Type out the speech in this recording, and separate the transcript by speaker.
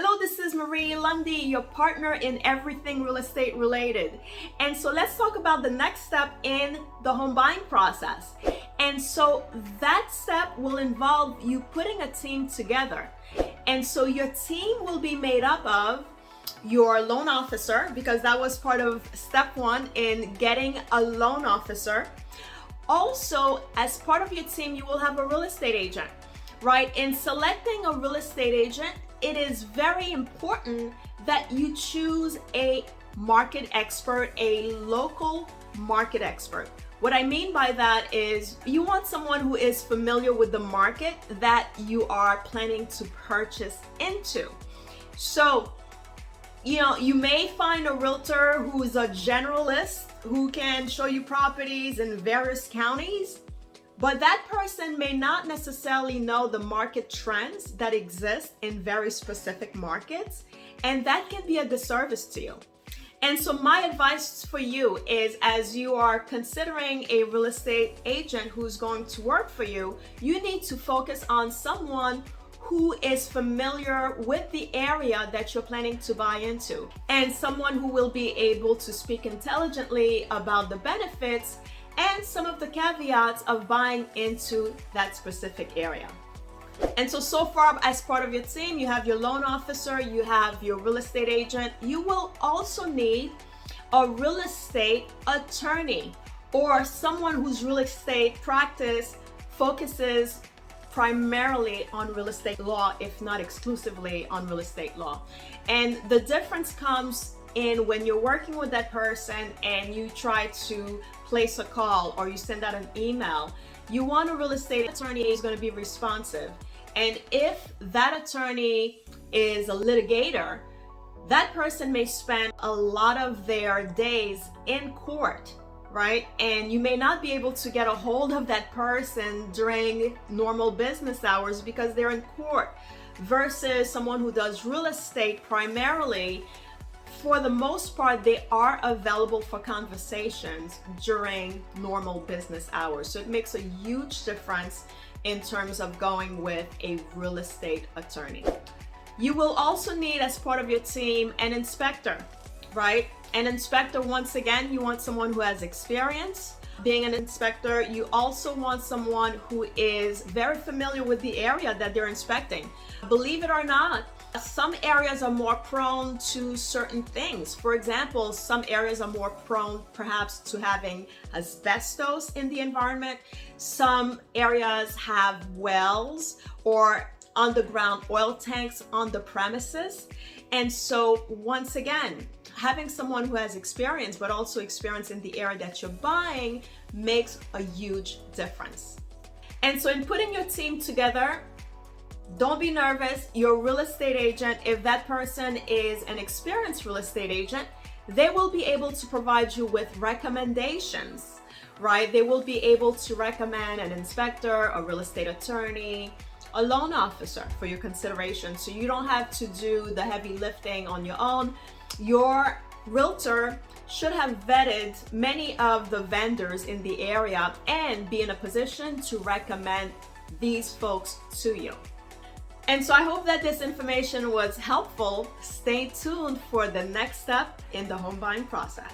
Speaker 1: Hello, this is Marie Lundi, your partner in everything real estate related. And so let's talk about the next step in the home buying process. And so that step will involve you putting a team together. And so your team will be made up of your loan officer, because that was part of step one in getting a loan officer. Also, as part of your team, you will have a real estate agent, right? In selecting a real estate agent, it is very important that you choose a market expert, a local market expert. What I mean by that is you want someone who is familiar with the market that you are planning to purchase into. So, you may find a realtor who is a generalist who can show you properties in various counties, but that person may not necessarily know the market trends that exist in very specific markets, and that can be a disservice to you. And so my advice for you is, as you are considering a real estate agent who's going to work for you, you need to focus on someone who is familiar with the area that you're planning to buy into, and someone who will be able to speak intelligently about the benefits and some of the caveats of buying into that specific area. And so far, as part of your team, you have your loan officer, you have your real estate agent. You will also need a real estate attorney, or someone whose real estate practice focuses primarily on real estate law, if not exclusively on real estate law. And the difference comes in when you're working with that person and you try to place a call or you send out an email. You want a real estate attorney who's going to be responsive. And if that attorney is a litigator, that person may spend a lot of their days in court, right? And you may not be able to get a hold of that person during normal business hours because they're in court, versus someone who does real estate primarily. For the most part, they are available for conversations during normal business hours. So it makes a huge difference in terms of going with a real estate attorney. You will also need, as part of your team, an inspector, right? An inspector, once again, you want someone who has experience. Being an inspector, you also want someone who is very familiar with the area that they're inspecting. Believe it or not, some areas are more prone to certain things. For example, some areas are more prone perhaps to having asbestos in the environment. Some areas have wells or underground oil tanks on the premises. And so once again, having someone who has experience, but also experience in the area that you're buying, makes a huge difference. And so in putting your team together, don't be nervous. Your real estate agent, if that person is an experienced real estate agent, they will be able to provide you with recommendations, right? They will be able to recommend an inspector, a real estate attorney, a loan officer for your consideration. So you don't have to do the heavy lifting on your own. Your realtor should have vetted many of the vendors in the area and be in a position to recommend these folks to you. And so I hope that this information was helpful. Stay tuned for the next step in the home buying process.